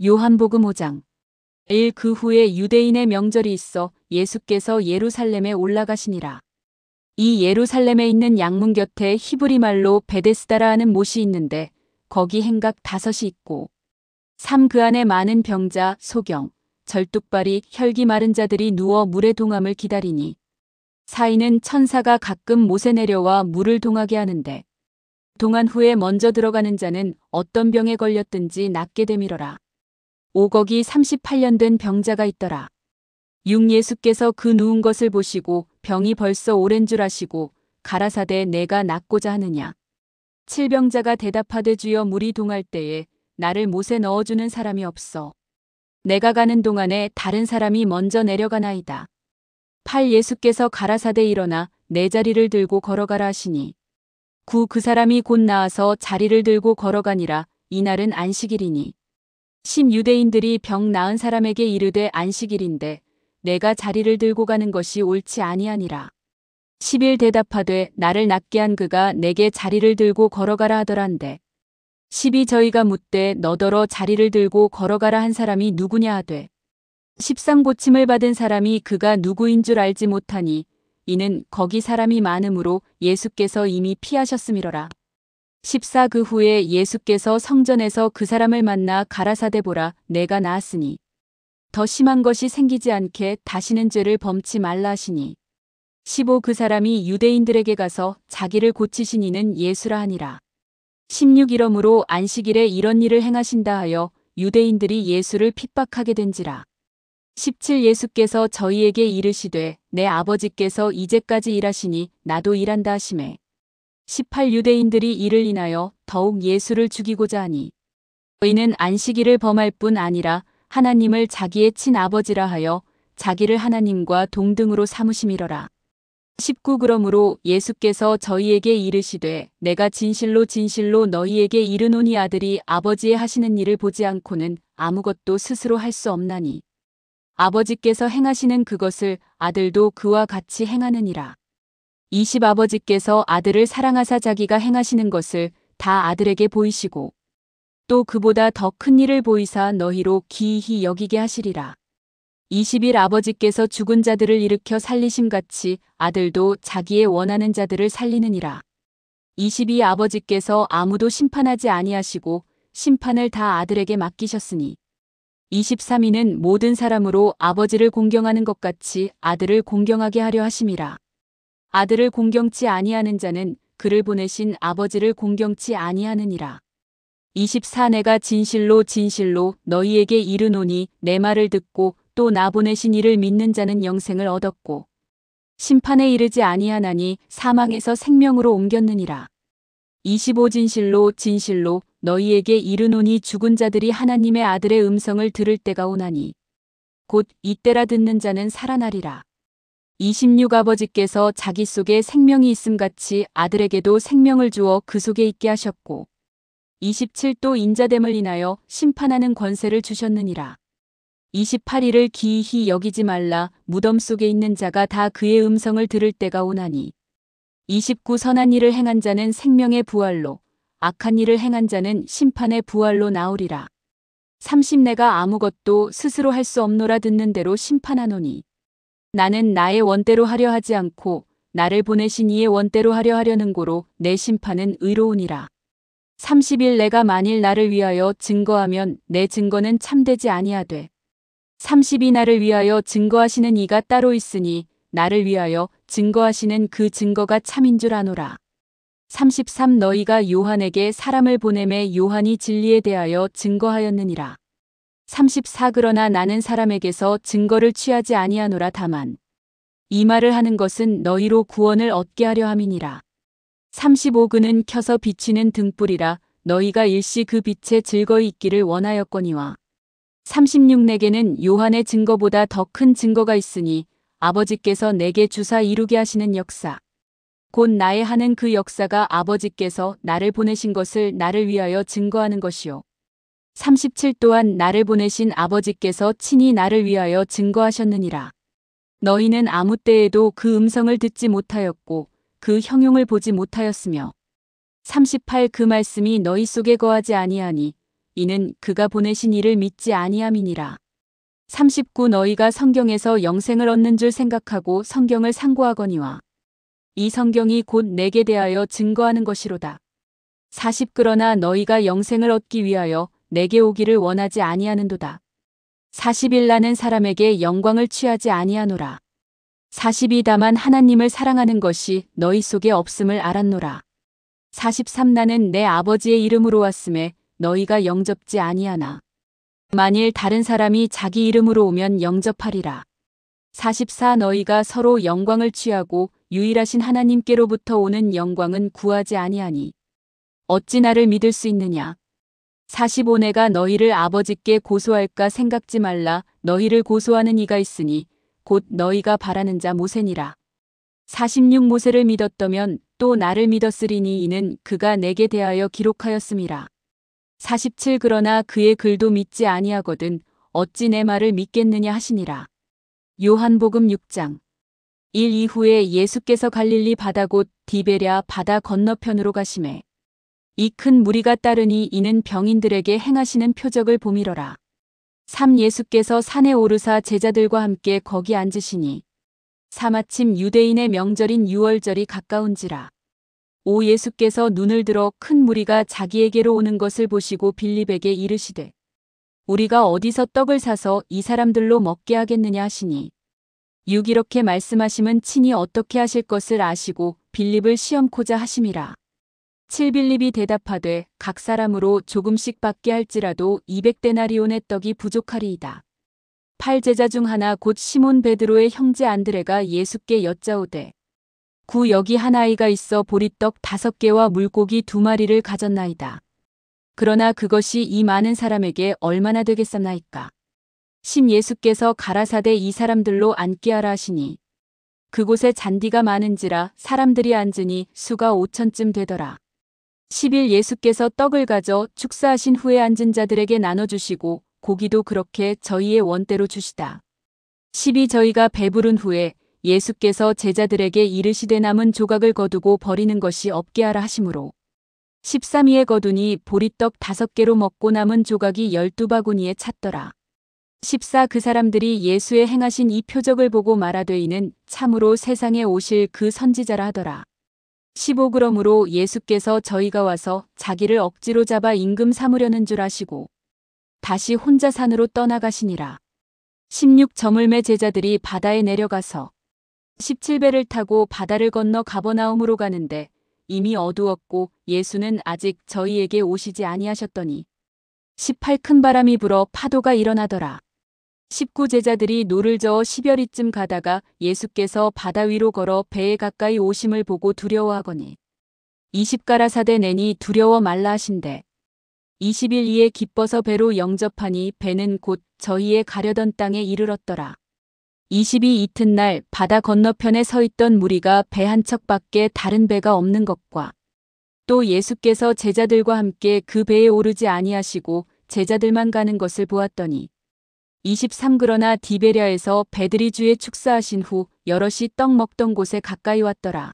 요한복음 5장 1. 그 후에 유대인의 명절이 있어 예수께서 예루살렘에 올라가시니라. 이 예루살렘에 있는 양문 곁에 히브리 말로 베데스다라 하는 못이 있는데 거기 행각 5이 있고 3. 그 안에 많은 병자, 소경, 절뚝발이, 혈기 마른 자들이 누워 물의 동함을 기다리니 4. 천사가 가끔 못에 내려와 물을 동하게 하는데 동한 후에 먼저 들어가는 자는 어떤 병에 걸렸든지 낫게 되밀어라. 5. 거기 38년 된 병자가 있더라. 6. 예수께서 그 누운 것을 보시고 병이 벌써 오랜 줄 아시고 가라사대 내가 낫고자 하느냐. 7. 병자가 대답하되 주여 물이 동할 때에 나를 못에 넣어주는 사람이 없어. 내가 가는 동안에 다른 사람이 먼저 내려가나이다. 8. 예수께서 가라사대 일어나 내 자리를 들고 걸어가라 하시니 9. 그 사람이 곧 나와서 자리를 들고 걸어가니라. 이날은 안식일이니 10. 유대인들이 병 나은 사람에게 이르되 안식일인데 내가 자리를 들고 가는 것이 옳지 아니하니라. 11. 대답하되 나를 낫게 한 그가 내게 자리를 들고 걸어가라 하더란데 12. 저희가 묻되 너더러 자리를 들고 걸어가라 한 사람이 누구냐 하되 13. 고침을 받은 사람이 그가 누구인 줄 알지 못하니 이는 거기 사람이 많으므로 예수께서 이미 피하셨음이러라. 14. 그 후에 예수께서 성전에서 그 사람을 만나 가라사대 보라 내가 나았으니 더 심한 것이 생기지 않게 다시는 죄를 범치 말라 하시니 15. 그 사람이 유대인들에게 가서 자기를 고치신 이는 예수라 하니라. 16. 이러므로 안식일에 이런 일을 행하신다 하여 유대인들이 예수를 핍박하게 된지라. 17. 예수께서 저희에게 이르시되 내 아버지께서 이제까지 일하시니 나도 일한다 하시매 18. 유대인들이 이를 인하여 더욱 예수를 죽이고자 하니 저희는 안식일을 범할 뿐 아니라 하나님을 자기의 친아버지라 하여 자기를 하나님과 동등으로 삼으심이러라. 19. 그러므로 예수께서 저희에게 이르시되 내가 진실로 진실로 너희에게 이르노니 아들이 아버지의 하시는 일을 보지 않고는 아무것도 스스로 할 수 없나니 아버지께서 행하시는 그것을 아들도 그와 같이 행하느니라. 20. 아버지께서 아들을 사랑하사 자기가 행하시는 것을 다 아들에게 보이시고 또 그보다 더 큰 일을 보이사 너희로 기이히 여기게 하시리라. 21. 아버지께서 죽은 자들을 일으켜 살리심같이 아들도 자기의 원하는 자들을 살리느니라. 22. 아버지께서 아무도 심판하지 아니하시고 심판을 다 아들에게 맡기셨으니 23. 모든 사람으로 아버지를 공경하는 것 같이 아들을 공경하게 하려 하심이라. 아들을 공경치 아니하는 자는 그를 보내신 아버지를 공경치 아니하느니라. 24. 내가 진실로 진실로 너희에게 이르노니 내 말을 듣고 또 나 보내신 이를 믿는 자는 영생을 얻었고 심판에 이르지 아니하나니 사망에서 생명으로 옮겼느니라. 25. 진실로 진실로 너희에게 이르노니 죽은 자들이 하나님의 아들의 음성을 들을 때가 오나니 곧 이때라 듣는 자는 살아나리라. 26. 아버지께서 자기 속에 생명이 있음같이 아들에게도 생명을 주어 그 속에 있게 하셨고 27. 또 인자됨을 인하여 심판하는 권세를 주셨느니라. 28. 이를 기이히 여기지 말라 무덤 속에 있는 자가 다 그의 음성을 들을 때가 오나니 29. 선한 일을 행한 자는 생명의 부활로 악한 일을 행한 자는 심판의 부활로 나오리라. 30. 내가 아무것도 스스로 할 수 없노라 듣는 대로 심판하노니 나는 나의 원대로 하려 하지 않고 나를 보내신 이의 원대로 하려 하려는 고로 내 심판은 의로우니라. 30일 내가 만일 나를 위하여 증거하면 내 증거는 참되지 아니하되 30이 나를 위하여 증거하시는 이가 따로 있으니 나를 위하여 증거하시는 그 증거가 참인 줄 아노라. 33. 너희가 요한에게 사람을 보내매 요한이 진리에 대하여 증거하였느니라. 34. 그러나 나는 사람에게서 증거를 취하지 아니하노라. 다만 이 말을 하는 것은 너희로 구원을 얻게 하려 함이니라. 35. 그는 켜서 비치는 등불이라 너희가 일시 그 빛에 즐거이 있기를 원하였거니와 36. 내게는 요한의 증거보다 더 큰 증거가 있으니 아버지께서 내게 주사 이루게 하시는 역사 곧 나의 하는 그 역사가 아버지께서 나를 보내신 것을 나를 위하여 증거하는 것이요 37. 또한 나를 보내신 아버지께서 친히 나를 위하여 증거하셨느니라. 너희는 아무 때에도 그 음성을 듣지 못하였고 그 형용을 보지 못하였으며 38. 그 말씀이 너희 속에 거하지 아니하니 이는 그가 보내신 이를 믿지 아니함이니라. 39 너희가 성경에서 영생을 얻는 줄 생각하고 성경을 상고하거니와 이 성경이 곧 내게 대하여 증거하는 것이로다. 40 그러나 너희가 영생을 얻기 위하여 내게 오기를 원하지 아니하는도다. 41 나는 사람에게 영광을 취하지 아니하노라. 42 다만 하나님을 사랑하는 것이 너희 속에 없음을 알았노라. 43 나는 내 아버지의 이름으로 왔음에 너희가 영접지 아니하나. 만일 다른 사람이 자기 이름으로 오면 영접하리라. 44 너희가 서로 영광을 취하고 유일하신 하나님께로부터 오는 영광은 구하지 아니하니 어찌 나를 믿을 수 있느냐. 45 내가 너희를 아버지께 고소할까 생각지 말라. 너희를 고소하는 이가 있으니 곧 너희가 바라는 자 모세니라. 46 모세를 믿었더면 또 나를 믿었으리니 이는 그가 내게 대하여 기록하였음이라. 47 그러나 그의 글도 믿지 아니하거든 어찌 내 말을 믿겠느냐 하시니라. 요한복음 6장 1 이후에 예수께서 갈릴리 바다 곧 디베랴 바다 건너편으로 가시매 이 큰 무리가 따르니 이는 병인들에게 행하시는 표적을 보미러라. 3 예수께서 산에 오르사 제자들과 함께 거기 앉으시니 4 마침 유대인의 명절인 유월절이 가까운지라. 5 예수께서 눈을 들어 큰 무리가 자기에게로 오는 것을 보시고 빌립에게 이르시되 우리가 어디서 떡을 사서 이 사람들로 먹게 하겠느냐 하시니 6 이렇게 말씀하심은 친히 어떻게 하실 것을 아시고 빌립을 시험코자 하심이라. 7 빌립이 대답하되 각 사람으로 조금씩 받게 할지라도 200데나리온의 떡이 부족하리이다. 8 제자 중 하나 곧 시몬 베드로의 형제 안드레가 예수께 여짜오되 9 여기 한 아이가 있어 보리떡 5개와 물고기 2마리를 가졌나이다. 그러나 그것이 이 많은 사람에게 얼마나 되겠사나이까. 10 예수께서 가라사대 이 사람들로 앉게 하라 하시니 그곳에 잔디가 많은지라 사람들이 앉으니 수가 5천쯤 되더라. 11 예수께서 떡을 가져 축사하신 후에 앉은 자들에게 나눠주시고 고기도 그렇게 저희의 원대로 주시다. 12 저희가 배부른 후에 예수께서 제자들에게 이르시되 남은 조각을 거두고 버리는 것이 없게 하라 하시므로 13 거두니 보리떡 5개로 먹고 남은 조각이 12바구니에 찼더라. 14 그 사람들이 예수의 행하신 이 표적을 보고 말하되 이는 참으로 세상에 오실 그 선지자라 하더라. 15 그러므로 예수께서 저희가 와서 자기를 억지로 잡아 임금 삼으려는 줄 아시고 다시 혼자 산으로 떠나가시니라. 16 저물매 제자들이 바다에 내려가서 17배를 타고 바다를 건너 가버나움으로 가는데 이미 어두웠고 예수는 아직 저희에게 오시지 아니하셨더니 18 큰 바람이 불어 파도가 일어나더라. 19 제자들이 노를 저어 10여리쯤 가다가 예수께서 바다 위로 걸어 배에 가까이 오심을 보고 두려워하거니 20 가라사대 내니 두려워 말라 하신대 20일 이에 기뻐서 배로 영접하니 배는 곧 저희의 가려던 땅에 이르렀더라. 22 이튿날 바다 건너편에 서 있던 무리가 배 한 척밖에 다른 배가 없는 것과 또 예수께서 제자들과 함께 그 배에 오르지 아니하시고 제자들만 가는 것을 보았더니 23 그러나 디베랴에서 배들이 주의 축사하신 후 여럿이 떡 먹던 곳에 가까이 왔더라.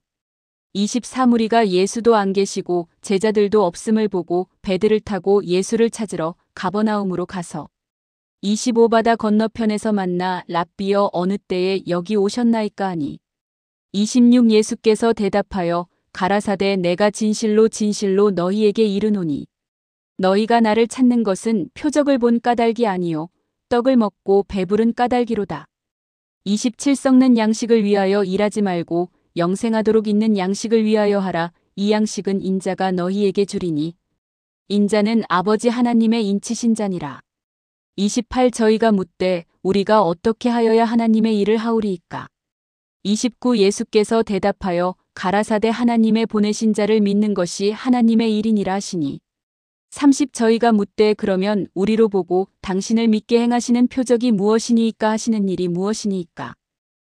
24 무리가 예수도 안 계시고 제자들도 없음을 보고 배들을 타고 예수를 찾으러 가버나움으로 가서 25 바다 건너편에서 만나 랍비여 어느 때에 여기 오셨나이까 하니 26 예수께서 대답하여 가라사대 내가 진실로 진실로 너희에게 이르노니 너희가 나를 찾는 것은 표적을 본 까닭이 아니요 떡을 먹고 배부른 까닭이로다. 27 썩는 양식을 위하여 일하지 말고 영생하도록 있는 양식을 위하여 하라. 이 양식은 인자가 너희에게 주리니 인자는 아버지 하나님의 인치신 자니라. 28 저희가 묻되 우리가 어떻게 하여야 하나님의 일을 하오리이까. 29 예수께서 대답하여 가라사대 하나님의 보내신 자를 믿는 것이 하나님의 일이니라 하시니 30 저희가 묻되 그러면 우리로 보고 당신을 믿게 행하시는 표적이 무엇이니이까 하시는 일이 무엇이니이까.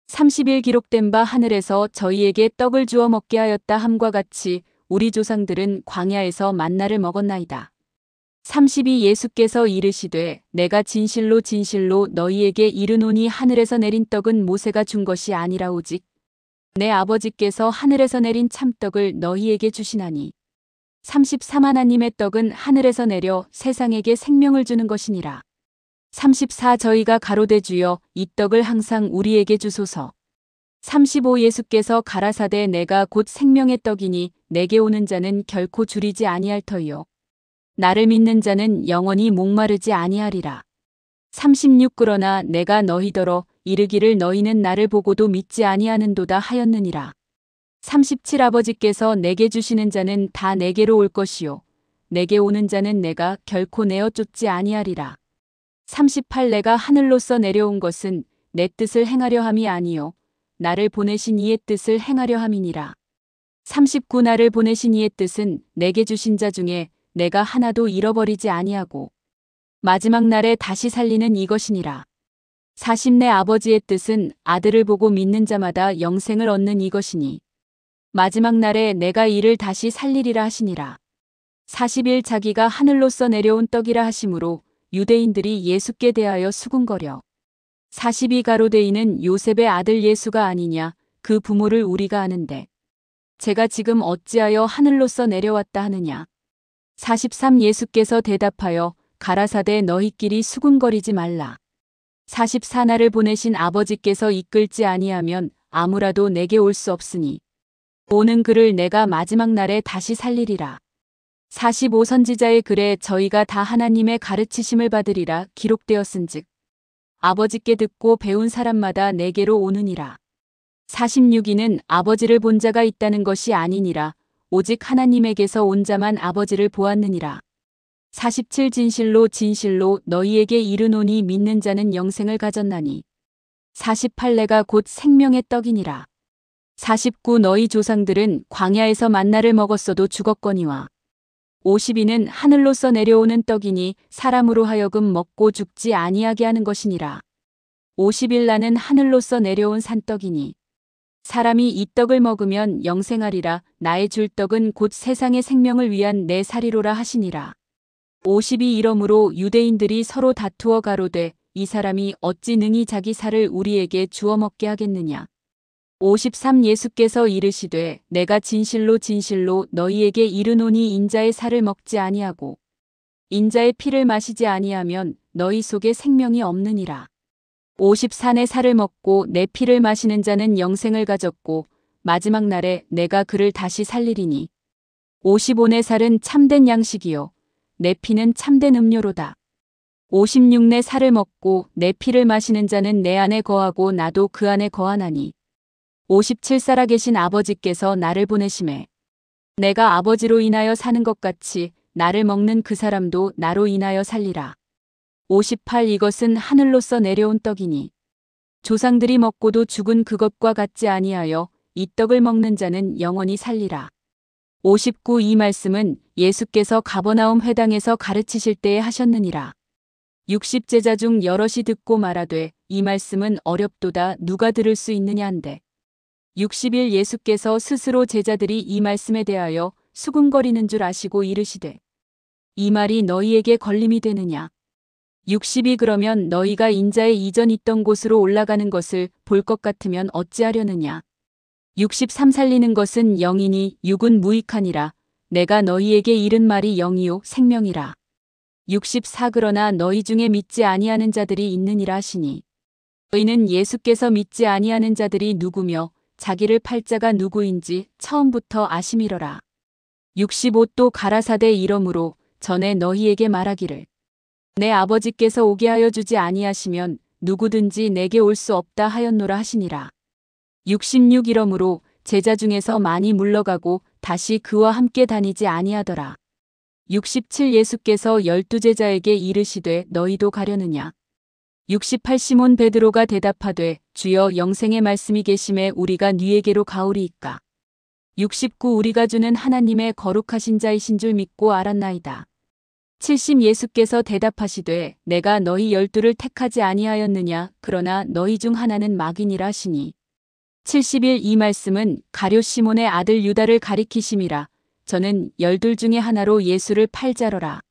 30일 기록된 바 하늘에서 저희에게 떡을 주어 먹게 하였다 함과 같이 우리 조상들은 광야에서 만나를 먹었나이다. 32 예수께서 이르시되 내가 진실로 진실로 너희에게 이르노니 하늘에서 내린 떡은 모세가 준 것이 아니라 오직 내 아버지께서 하늘에서 내린 참떡을 너희에게 주시나니 34 하나님의 떡은 하늘에서 내려 세상에게 생명을 주는 것이니라. 34 저희가 가로되 주여 이 떡을 항상 우리에게 주소서. 35 예수께서 가라사대 내가 곧 생명의 떡이니 내게 오는 자는 결코 줄이지 아니할 터이요 나를 믿는 자는 영원히 목마르지 아니하리라. 36 그러나 내가 너희더러 이르기를 너희는 나를 보고도 믿지 아니하는도다 하였느니라. 37 아버지께서 내게 주시는 자는 다 내게로 올 것이요 내게 오는 자는 내가 결코 내어 쫓지 아니하리라. 38 내가 하늘로서 내려온 것은 내 뜻을 행하려 함이 아니요 나를 보내신 이의 뜻을 행하려 함이니라. 39 나를 보내신 이의 뜻은 내게 주신 자 중에 내가 하나도 잃어버리지 아니하고 마지막 날에 다시 살리는 이것이니라. 40 내 아버지의 뜻은 아들을 보고 믿는 자마다 영생을 얻는 이것이니 마지막 날에 내가 이를 다시 살리리라 하시니라. 41 자기가 하늘로서 내려온 떡이라 하심으로 유대인들이 예수께 대하여 수군거려 42 가로되이는 요셉의 아들 예수가 아니냐 그 부모를 우리가 아는데 제가 지금 어찌하여 하늘로서 내려왔다 하느냐. 43 예수께서 대답하여 가라사대 너희끼리 수군거리지 말라. 44 나를 보내신 아버지께서 이끌지 아니하면 아무라도 내게 올 수 없으니 오는 그를 내가 마지막 날에 다시 살리리라. 45 선지자의 글에 저희가 다 하나님의 가르치심을 받으리라 기록되었은즉 아버지께 듣고 배운 사람마다 내게로 오느니라. 46이는 아버지를 본 자가 있다는 것이 아니니라 오직 하나님에게서 온 자만 아버지를 보았느니라. 47 진실로 진실로 너희에게 이르노니 믿는 자는 영생을 가졌나니 48 내가 곧 생명의 떡이니라. 49 너희 조상들은 광야에서 만나를 먹었어도 죽었거니와 52는 하늘로서 내려오는 떡이니 사람으로 하여금 먹고 죽지 아니하게 하는 것이니라. 51 나는 하늘로서 내려온 산떡이니 사람이 이 떡을 먹으면 영생하리라. 나의 줄 떡은 곧 세상의 생명을 위한 내 살이로라 하시니라. 52 이러므로 유대인들이 서로 다투어 가로되 이 사람이 어찌 능히 자기 살을 우리에게 주어 먹게 하겠느냐. 53 예수께서 이르시되 내가 진실로 진실로 너희에게 이르노니 인자의 살을 먹지 아니하고 인자의 피를 마시지 아니하면 너희 속에 생명이 없느니라. 54 내 살을 먹고 내 피를 마시는 자는 영생을 가졌고 마지막 날에 내가 그를 다시 살리리니 55 내 살은 참된 양식이요 내 피는 참된 음료로다. 56 내 살을 먹고 내 피를 마시는 자는 내 안에 거하고 나도 그 안에 거하나니 57 살아계신 아버지께서 나를 보내심에 내가 아버지로 인하여 사는 것 같이 나를 먹는 그 사람도 나로 인하여 살리라. 58 이것은 하늘로서 내려온 떡이니 조상들이 먹고도 죽은 그것과 같지 아니하여 이 떡을 먹는 자는 영원히 살리라. 59 이 말씀은 예수께서 가버나움 회당에서 가르치실 때에 하셨느니라. 60 제자 중 여럿이 듣고 말하되 이 말씀은 어렵도다 누가 들을 수 있느냐 한데 60일 예수께서 스스로 제자들이 이 말씀에 대하여 수군거리는 줄 아시고 이르시되 이 말이 너희에게 걸림이 되느냐. 60이 그러면 너희가 인자의 이전 있던 곳으로 올라가는 것을 볼 것 같으면 어찌하려느냐. 63 살리는 것은 영이니 육은 무익하니라. 내가 너희에게 이른 말이 영이요 생명이라. 64 그러나 너희 중에 믿지 아니하는 자들이 있느니라 하시니 너희는 예수께서 믿지 아니하는 자들이 누구며 자기를 팔 자가 누구인지 처음부터 아심이러라. 65 또 가라사대 이러므로 전에 너희에게 말하기를 내 아버지께서 오게 하여 주지 아니하시면 누구든지 내게 올 수 없다 하였노라 하시니라. 66 이러므로 제자 중에서 많이 물러가고 다시 그와 함께 다니지 아니하더라. 67 예수께서 12제자에게 이르시되 너희도 가려느냐. 68 시몬 베드로가 대답하되 주여 영생의 말씀이 계심에 우리가 네에게로 가오리이까. 69 우리가 주는 하나님의 거룩하신 자이신 줄 믿고 알았나이다. 70 예수께서 대답하시되 내가 너희 12를 택하지 아니하였느냐 그러나 너희 중 하나는 마귀니라 하시니 71 이 말씀은 가룟 시몬의 아들 유다를 가리키심이라. 저는 12 중에 하나로 예수를 팔자러라.